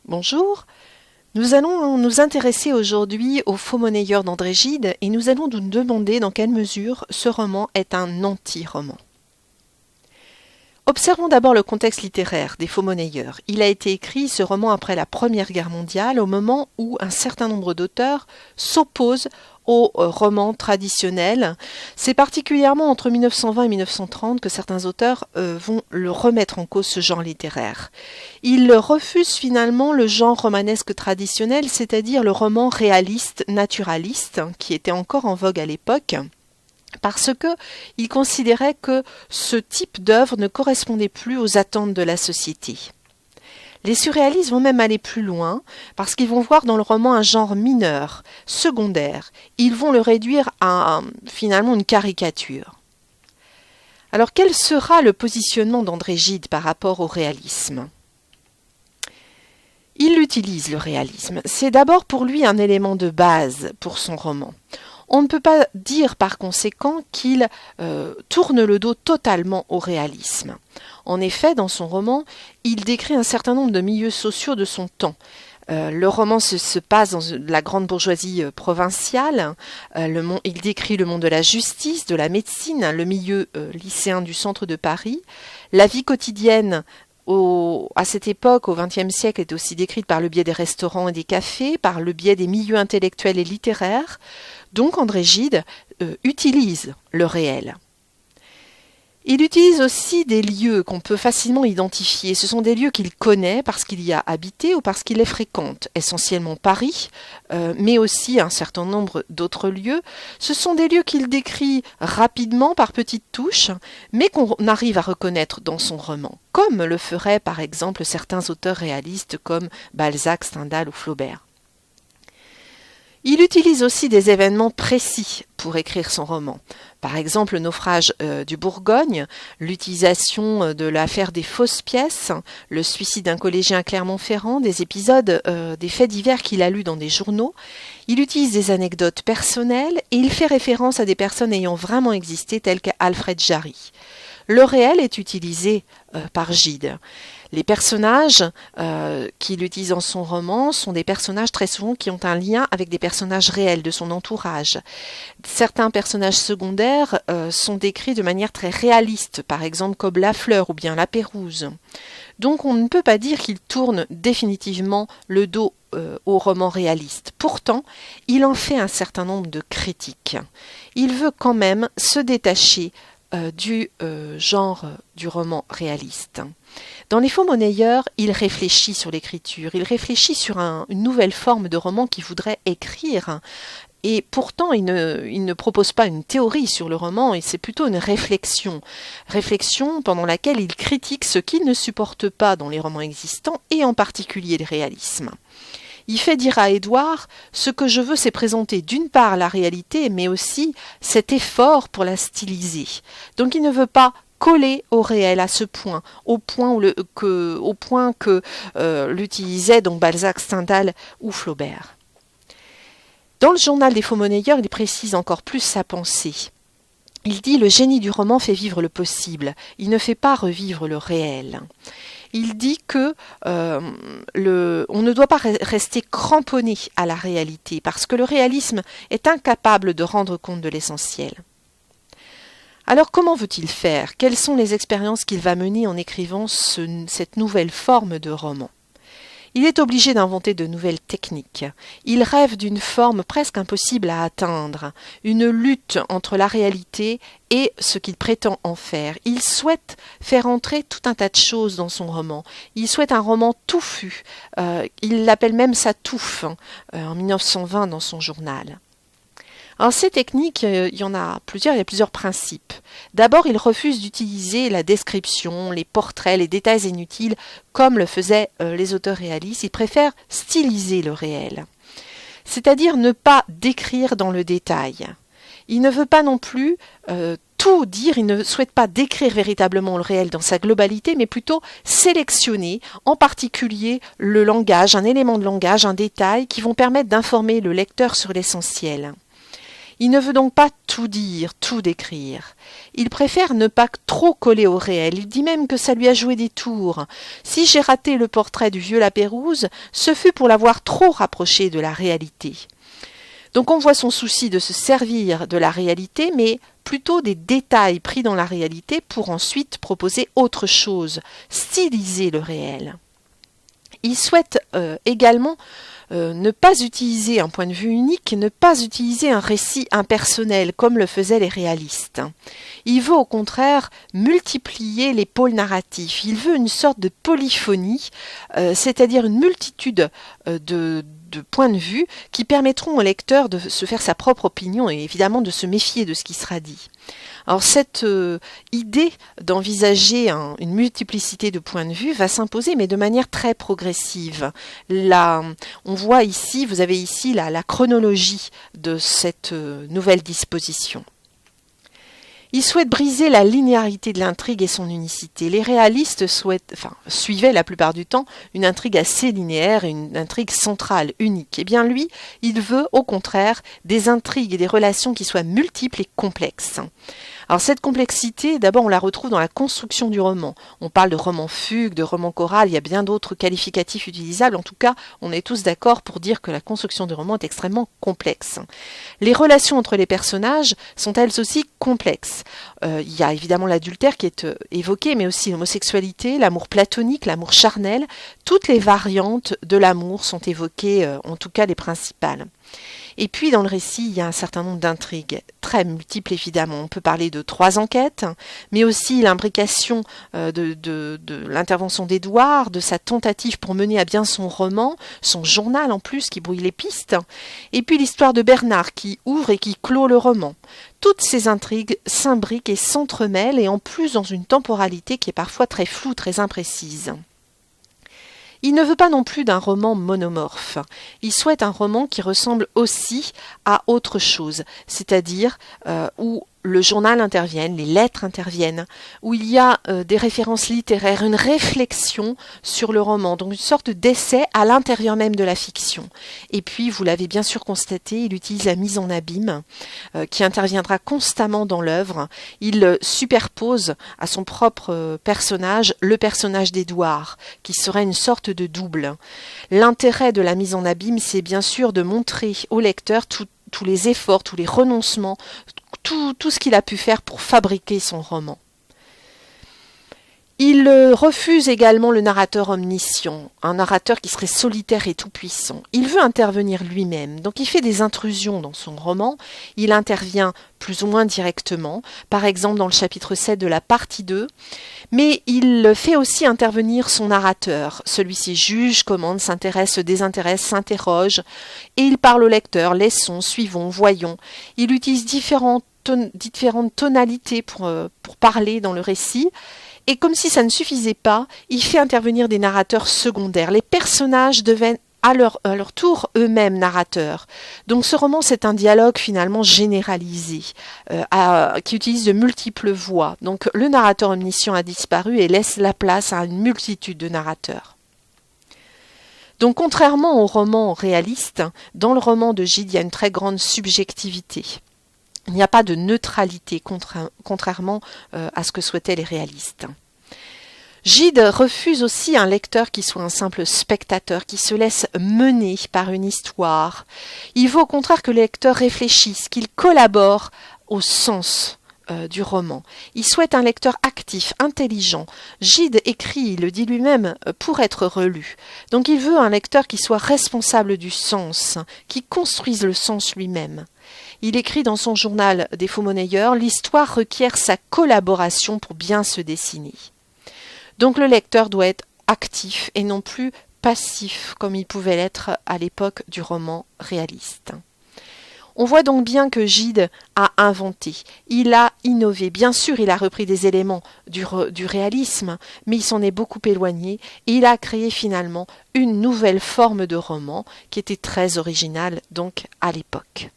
Bonjour, nous allons nous intéresser aujourd'hui au Faux monnayeur d'André Gide et nous allons nous demander dans quelle mesure ce roman est un anti-roman. Observons d'abord le contexte littéraire des Faux monnayeurs. Il a été écrit, ce roman, après la Première Guerre mondiale, au moment où un certain nombre d'auteurs s'opposent au roman traditionnel. C'est particulièrement entre 1920 et 1930 que certains auteurs vont le remettre en cause, ce genre littéraire. Ils refusent finalement le genre romanesque traditionnel, c'est-à-dire le roman réaliste, naturaliste, qui était encore en vogue à l'époque, parce qu'ils considéraient que ce type d'œuvre ne correspondait plus aux attentes de la société. Les surréalistes vont même aller plus loin, parce qu'ils vont voir dans le roman un genre mineur, secondaire. Ils vont le réduire à finalement une caricature. Alors quel sera le positionnement d'André Gide par rapport au réalisme ? Il utilise le réalisme. C'est d'abord pour lui un élément de base pour son roman. On ne peut pas dire par conséquent qu'il tourne le dos totalement au réalisme. En effet, dans son roman, il décrit un certain nombre de milieux sociaux de son temps. Le roman se passe dans la grande bourgeoisie provinciale. Il décrit le monde de la justice, de la médecine, le milieu lycéen du centre de Paris. La vie quotidienne à cette époque, au XXe siècle, est aussi décrite par le biais des restaurants et des cafés, par le biais des milieux intellectuels et littéraires. Donc André Gide utilise le réel. Il utilise aussi des lieux qu'on peut facilement identifier. Ce sont des lieux qu'il connaît parce qu'il y a habité ou parce qu'il les fréquente. Essentiellement Paris, mais aussi un certain nombre d'autres lieux. Ce sont des lieux qu'il décrit rapidement par petites touches, mais qu'on arrive à reconnaître dans son roman, comme le feraient par exemple certains auteurs réalistes comme Balzac, Stendhal ou Flaubert. Il utilise aussi des événements précis pour écrire son roman. Par exemple, le naufrage du Bourgogne, l'utilisation de l'affaire des fausses pièces, le suicide d'un collégien à Clermont-Ferrand, des épisodes des faits divers qu'il a lus dans des journaux. Il utilise des anecdotes personnelles et il fait référence à des personnes ayant vraiment existé, telles qu'Alfred Jarry. Le réel est utilisé par Gide. Les personnages qu'il utilise dans son roman sont des personnages très souvent qui ont un lien avec des personnages réels de son entourage. Certains personnages secondaires sont décrits de manière très réaliste, par exemple comme Lafleur ou bien la Pérouse. Donc on ne peut pas dire qu'il tourne définitivement le dos au roman réaliste. Pourtant, il en fait un certain nombre de critiques. Il veut quand même se détacher du genre du roman réaliste. Dans Les Faux monnayeurs, il réfléchit sur l'écriture, il réfléchit sur une nouvelle forme de roman qu'il voudrait écrire. Et pourtant, il ne propose pas une théorie sur le roman, et c'est plutôt une réflexion. Réflexion pendant laquelle il critique ce qu'il ne supporte pas dans les romans existants, et en particulier le réalisme. Il fait dire à Édouard, ce que je veux, c'est présenter d'une part la réalité, mais aussi cet effort pour la styliser. Donc il ne veut pas coller au réel à ce point, au point que l'utilisaient donc Balzac, Stendhal ou Flaubert. Dans le journal des Faux monnayeurs, il précise encore plus sa pensée. Il dit « Le génie du roman fait vivre le possible, il ne fait pas revivre le réel ». Il dit que on ne doit pas rester cramponné à la réalité, parce que le réalisme est incapable de rendre compte de l'essentiel. Alors comment veut-il faire ? Quelles sont les expériences qu'il va mener en écrivant cette nouvelle forme de roman ? Il est obligé d'inventer de nouvelles techniques. Il rêve d'une forme presque impossible à atteindre, une lutte entre la réalité et ce qu'il prétend en faire. Il souhaite faire entrer tout un tas de choses dans son roman. Il souhaite un roman touffu. Il l'appelle même sa touffe en 1920 dans son journal. Alors ces techniques, il y a plusieurs principes. D'abord, il refuse d'utiliser la description, les portraits, les détails inutiles, comme le faisaient les auteurs réalistes. Il préfère styliser le réel, c'est-à-dire ne pas décrire dans le détail. Il ne veut pas non plus tout dire, il ne souhaite pas décrire véritablement le réel dans sa globalité, mais plutôt sélectionner, en particulier le langage, un élément de langage, un détail qui vont permettre d'informer le lecteur sur l'essentiel. Il ne veut donc pas tout dire, tout décrire. Il préfère ne pas trop coller au réel. Il dit même que ça lui a joué des tours. Si j'ai raté le portrait du vieux Lapérouse, ce fut pour l'avoir trop rapproché de la réalité. Donc on voit son souci de se servir de la réalité, mais plutôt des détails pris dans la réalité pour ensuite proposer autre chose, styliser le réel. Il souhaite également ne pas utiliser un point de vue unique, ne pas utiliser un récit impersonnel comme le faisaient les réalistes. Il veut au contraire multiplier les pôles narratifs. Il veut une sorte de polyphonie, c'est-à-dire une multitude de points de vue qui permettront au lecteur de se faire sa propre opinion et évidemment de se méfier de ce qui sera dit. Alors cette idée d'envisager une multiplicité de points de vue va s'imposer, mais de manière très progressive. Là, on voit ici, vous avez ici la chronologie de cette nouvelle disposition. Il souhaite briser la linéarité de l'intrigue et son unicité. Les réalistes suivaient la plupart du temps une intrigue assez linéaire et une intrigue centrale, unique. Eh bien lui, il veut au contraire des intrigues et des relations qui soient multiples et complexes. Alors cette complexité, d'abord on la retrouve dans la construction du roman. On parle de roman fugue, de roman choral, il y a bien d'autres qualificatifs utilisables. En tout cas, on est tous d'accord pour dire que la construction du roman est extrêmement complexe. Les relations entre les personnages sont elles aussi complexes. Il y a évidemment l'adultère qui est évoqué, mais aussi l'homosexualité, l'amour platonique, l'amour charnel. Toutes les variantes de l'amour sont évoquées, en tout cas les principales. Et puis dans le récit, il y a un certain nombre d'intrigues, très multiples évidemment. On peut parler de 3 enquêtes, mais aussi l'imbrication de l'intervention d'Édouard, de sa tentative pour mener à bien son roman, son journal en plus qui brouille les pistes, et puis l'histoire de Bernard qui ouvre et qui clôt le roman. Toutes ces intrigues s'imbriquent et s'entremêlent, et en plus dans une temporalité qui est parfois très floue, très imprécise. Il ne veut pas non plus d'un roman monomorphe. Il souhaite un roman qui ressemble aussi à autre chose, c'est-à-dire où le journal intervienne, les lettres interviennent, où il y a des références littéraires, une réflexion sur le roman, donc une sorte d'essai à l'intérieur même de la fiction. Et puis, vous l'avez bien sûr constaté, il utilise la mise en abîme qui interviendra constamment dans l'œuvre. Il superpose à son propre personnage le personnage d'Édouard, qui serait une sorte de double. L'intérêt de la mise en abîme, c'est bien sûr de montrer au lecteur tous les efforts, tous les renoncements, tout ce qu'il a pu faire pour fabriquer son roman. Il refuse également le narrateur omniscient, un narrateur qui serait solitaire et tout-puissant. Il veut intervenir lui-même, donc il fait des intrusions dans son roman, il intervient plus ou moins directement, par exemple dans le chapitre 7 de la partie 2, mais il fait aussi intervenir son narrateur. Celui-ci juge, commande, s'intéresse, se désintéresse, s'interroge, et il parle au lecteur, laissons, suivons, voyons. Il utilise différentes tonalités pour parler dans le récit, et comme si ça ne suffisait pas, il fait intervenir des narrateurs secondaires. Les personnages deviennent à leur tour eux-mêmes narrateurs. Donc ce roman, c'est un dialogue finalement généralisé, qui utilise de multiples voix. Donc le narrateur omniscient a disparu et laisse la place à une multitude de narrateurs. Donc contrairement au roman réaliste, dans le roman de Gide, il y a une très grande subjectivité. Il n'y a pas de neutralité, contrairement à ce que souhaitaient les réalistes. Gide refuse aussi un lecteur qui soit un simple spectateur, qui se laisse mener par une histoire. Il veut au contraire que le lecteur réfléchisse, qu'il collabore au sens du roman. Il souhaite un lecteur actif, intelligent. Gide écrit, il le dit lui-même, pour être relu. Donc il veut un lecteur qui soit responsable du sens, qui construise le sens lui-même. Il écrit dans son journal des faux-monnayeurs, l'histoire requiert sa collaboration pour bien se dessiner. Donc le lecteur doit être actif et non plus passif comme il pouvait l'être à l'époque du roman réaliste. On voit donc bien que Gide a inventé, il a innové. Bien sûr, il a repris des éléments du réalisme, mais il s'en est beaucoup éloigné et il a créé finalement une nouvelle forme de roman qui était très originale donc à l'époque.